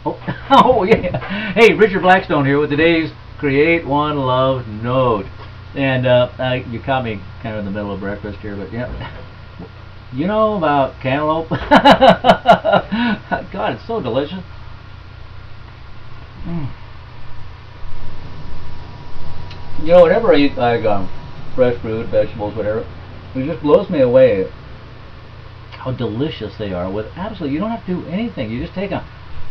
Oh, oh yeah. Hey, Richard Blackstone here with today's Create One Love Note. And you caught me kind of in the middle of breakfast here, but yeah. You know about cantaloupe? God, it's so delicious. Mm. You know, whenever I eat like fresh fruit, vegetables, whatever, it just blows me away how delicious they are. With absolutely, you don't have to do anything. You just take them.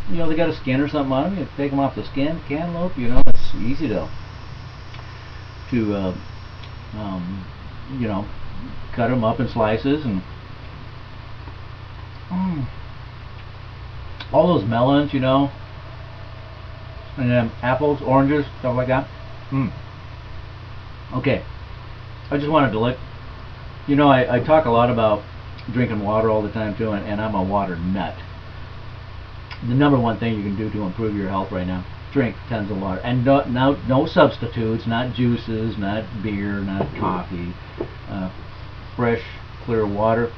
You know, they got a skin or something on them. You take them off the skin. Cantaloupe, you know, it's easy to you know, cut them up in slices and all those melons, you know, and then apples, oranges, stuff like that. Okay, I just wanted to let you know, I talk a lot about drinking water all the time too, and I'm a water nut. The number one thing you can do to improve your health right now: drink tons of water, and no substitutes, not juices, not beer, not coffee. Fresh, clear water,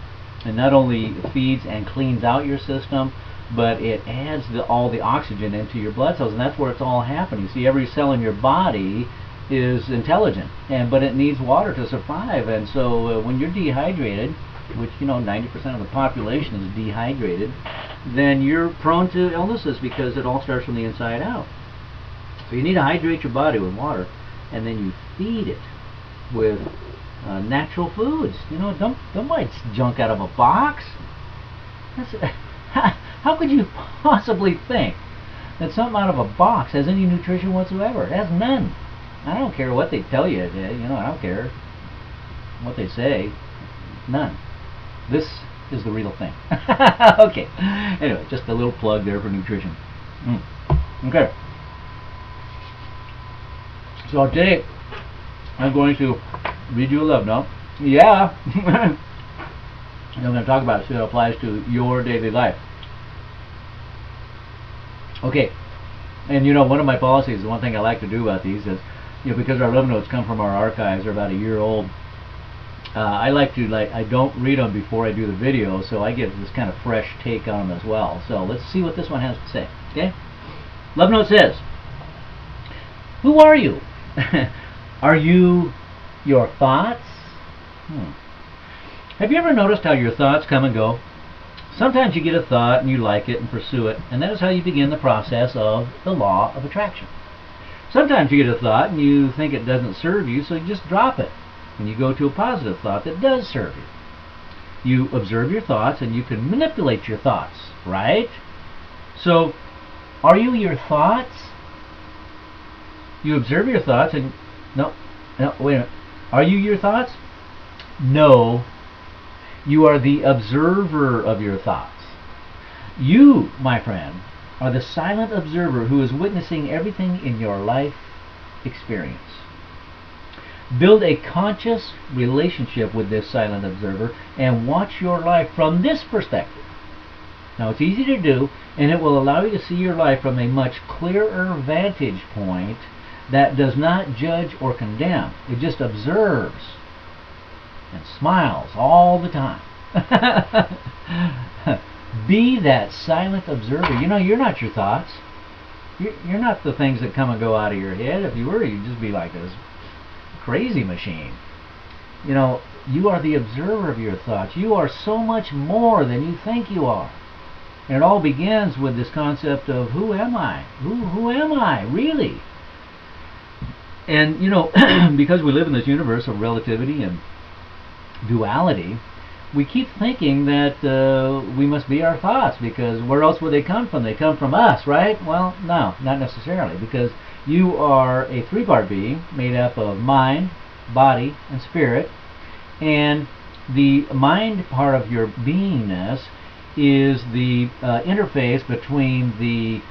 and not only feeds and cleans out your system, but it adds all the oxygen into your blood cells, and that's where it's all happening. See, every cell in your body is intelligent, but it needs water to survive. And so when you're dehydrated, which, you know, 90% of the population is dehydrated, then you're prone to illnesses because it all starts from the inside out. So you need to hydrate your body with water, and then you feed it with natural foods. You know, don't buy junk out of a box. How could you possibly think that something out of a box has any nutrition whatsoever? It has none. I don't care what they tell you. You know, I don't care what they say. None. This is the real thing. Okay. Anyway, just a little plug there for nutrition. Okay. So today I'm going to read you a love note. Yeah. I'm going to talk about it so it applies to your daily life. Okay. And you know, one of my policies, the one thing I like to do about these is, you know, because our love notes come from our archives, they're about a year old. I like to, I don't read them before I do the video, so I get this kind of fresh take on them as well. So let's see what this one has to say. Okay? Love note says, who are you? Are you your thoughts? Have you ever noticed how your thoughts come and go? Sometimes you get a thought and you like it and pursue it, and that is how you begin the process of the law of attraction. Sometimes you get a thought and you think it doesn't serve you, so you just drop it, and you go to a positive thought that does serve you. You observe your thoughts, and you can manipulate your thoughts, right? So, are you your thoughts? You observe your thoughts, and no, wait a minute. Are you your thoughts? No. You are the observer of your thoughts. You, my friend, are the silent observer who is witnessing everything in your life experience. Build a conscious relationship with this silent observer and watch your life from this perspective. Now, it's easy to do, and it will allow you to see your life from a much clearer vantage point that does not judge or condemn. It just observes and smiles all the time. Be that silent observer. You know, you're not your thoughts. You're not the things that come and go out of your head. If you were, you'd just be like this crazy machine. You know, you are the observer of your thoughts. You are so much more than you think you are. And it all begins with this concept of, who am I? Who am I, really? And, you know, because we live in this universe of relativity and duality, we keep thinking that we must be our thoughts, because where else would they come from? They come from us, right? Well, no, not necessarily, because you are a three-part being made up of mind, body, and spirit. And the mind part of your beingness is the interface between the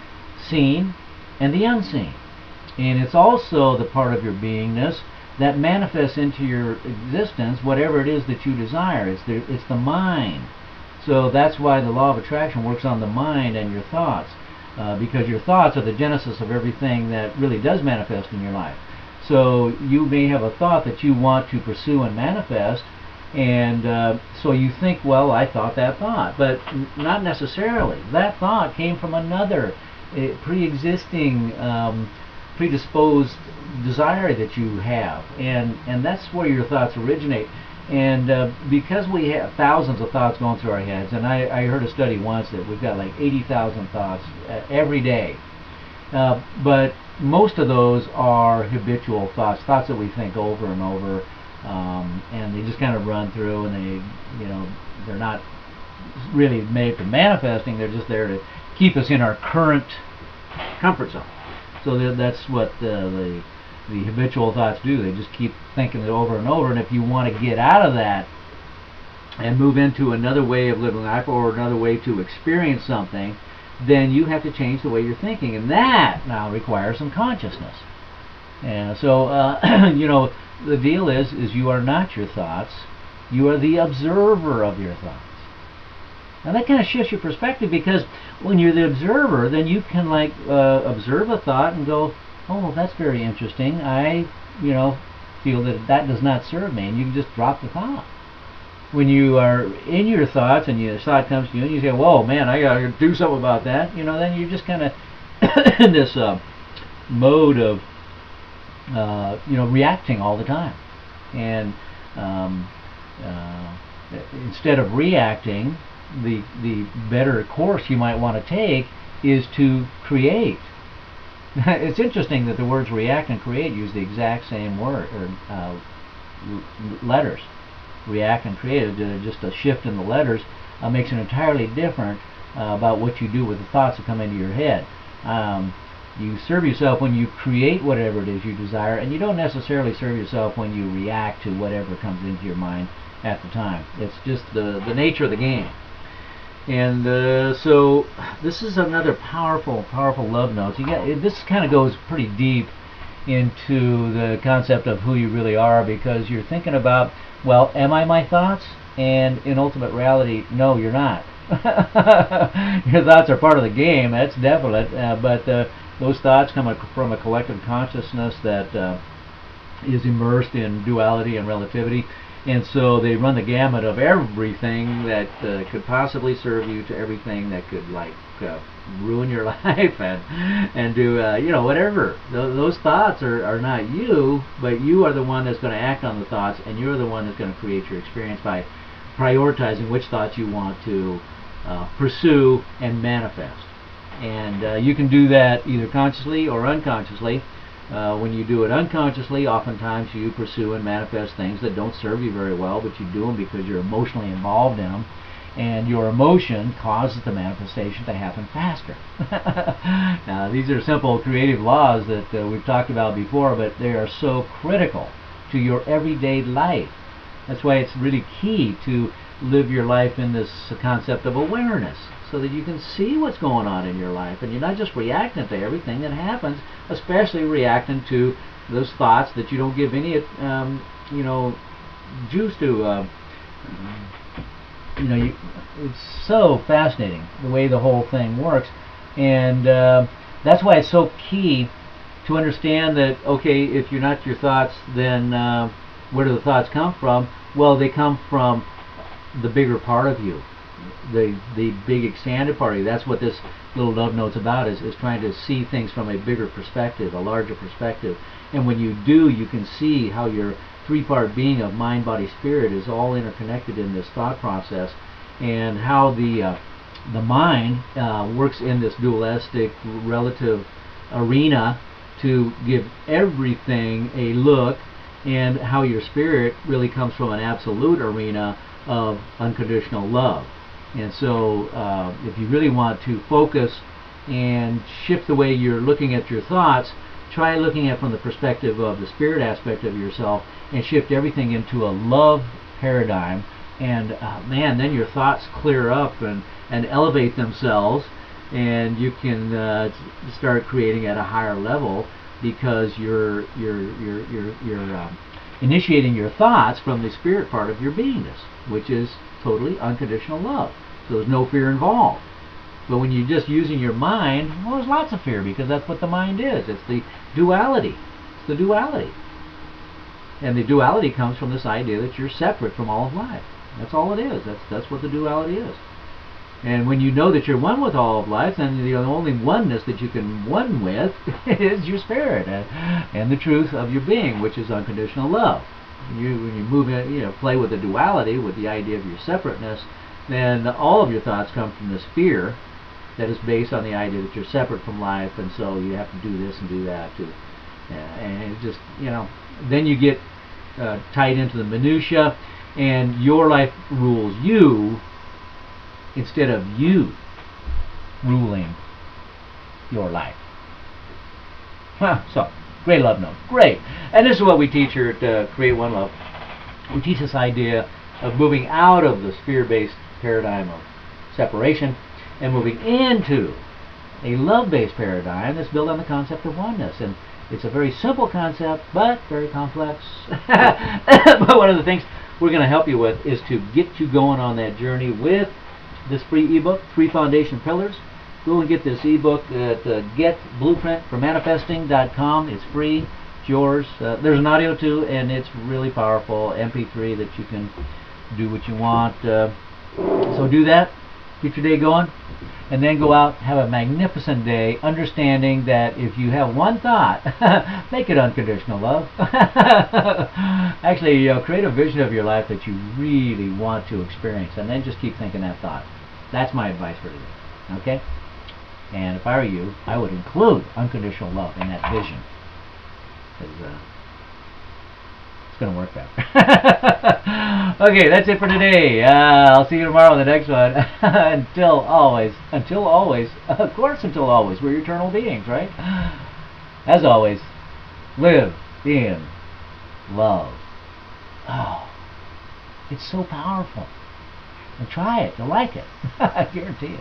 seen and the unseen. And it's also the part of your beingness that manifests into your existence whatever it is that you desire. It's the mind. So that's why the law of attraction works on the mind and your thoughts, because your thoughts are the genesis of everything that really does manifest in your life. So you may have a thought that you want to pursue and manifest, and so you think, well, I thought that thought, but not necessarily. That thought came from another pre-existing predisposed desire that you have, and that's where your thoughts originate. And because we have thousands of thoughts going through our heads, and I heard a study once that we've got like 80,000 thoughts every day, but most of those are habitual thoughts that we think over and over, and they just kind of run through, and they're not really made for manifesting. They're just there to keep us in our current comfort zone. So that's what the habitual thoughts do. They just keep thinking it over and over. And if you want to get out of that and move into another way of living life or another way to experience something, then you have to change the way you're thinking, and that now requires some consciousness. And so the deal is you are not your thoughts. You are the observer of your thoughts. Now that kind of shifts your perspective, because when you're the observer, then you can observe a thought and go, oh, that's very interesting. I feel that does not serve me, and you can just drop the thought. When you are in your thoughts and your thought comes to you and you say, whoa, man, I got to do something about that, then you're just kind of in this mode of reacting all the time. And instead of reacting, the better course you might want to take is to create. It's interesting that the words react and create use the exact same word, or letters. React and create, just a shift in the letters makes it entirely different about what you do with the thoughts that come into your head. You serve yourself when you create whatever it is you desire, and you don't necessarily serve yourself when you react to whatever comes into your mind at the time. It's just the nature of the game. And so this is another powerful love note. This kind of goes pretty deep into the concept of who you really are, because you're thinking about, well, am I my thoughts? And in ultimate reality, no, you're not. Your thoughts are part of the game, that's definite, but those thoughts come from a collective consciousness that is immersed in duality and relativity. And so they run the gamut of everything that could possibly serve you to everything that could ruin your life and do whatever. Those thoughts are not you, but you are the one that's going to act on the thoughts, and you're the one that's going to create your experience by prioritizing which thoughts you want to pursue and manifest. And you can do that either consciously or unconsciously. When you do it unconsciously, oftentimes you pursue and manifest things that don't serve you very well, but you do them because you're emotionally involved in them, and your emotion causes the manifestation to happen faster. Now, these are simple creative laws that we've talked about before, but they are so critical to your everyday life. That's why it's really key to live your life in this concept of awareness, so that you can see what's going on in your life, and you're not just reacting to everything that happens, especially reacting to those thoughts that you don't give any juice to. It's so fascinating the way the whole thing works, and that's why it's so key to understand that, okay, if you're not your thoughts, then where do the thoughts come from? Well, they come from the bigger part of you, the big expanded part of you. That's what this little love note's about, is trying to see things from a bigger perspective, a larger perspective. And when you do, you can see how your three-part being of mind, body, spirit is all interconnected in this thought process, and how the mind works in this dualistic relative arena to give everything a look, and how your spirit really comes from an absolute arena of unconditional love. And so if you really want to focus and shift the way you're looking at your thoughts, try looking at it from the perspective of the spirit aspect of yourself, and shift everything into a love paradigm, and man, then your thoughts clear up and elevate themselves, and you can start creating at a higher level, because you're initiating your thoughts from the spirit part of your beingness, which is totally unconditional love. So there's no fear involved. But when you're just using your mind, well, there's lots of fear, because that's what the mind is. It's the duality. It's the duality. And the duality comes from this idea that you're separate from all of life. That's all it is. That's what the duality is. And when you know that you're one with all of life, then the only oneness that you can one with is your spirit and the truth of your being, which is unconditional love. When you move in, play with the duality, with the idea of your separateness, then all of your thoughts come from this fear that is based on the idea that you're separate from life, and so you have to do this and do that too. And it just, then you get tied into the minutia, and your life rules you instead of you ruling your life. So, great love note. Great. And this is what we teach here at Create One Love. We teach this idea of moving out of the sphere-based paradigm of separation and moving into a love-based paradigm that's built on the concept of oneness. And it's a very simple concept, but very complex. But one of the things we're going to help you with is to get you going on that journey with this free ebook, 3 Foundation Pillars. Go and get this ebook at getblueprintformanifesting.com. It's free. It's yours. There's an audio too, and it's really powerful. MP3 that you can do what you want. So do that. Get your day going. And then go out, have a magnificent day, understanding that if you have one thought, make it unconditional love. Actually, create a vision of your life that you really want to experience, and then just keep thinking that thought. That's my advice for today. Okay? And if I were you, I would include unconditional love in that vision, because it's going to work better. Okay, that's it for today. I'll see you tomorrow on the next one. Until always, of course until always, we're eternal beings, right? As always, live in love. Oh, it's so powerful. And try it, you'll like it. I guarantee it.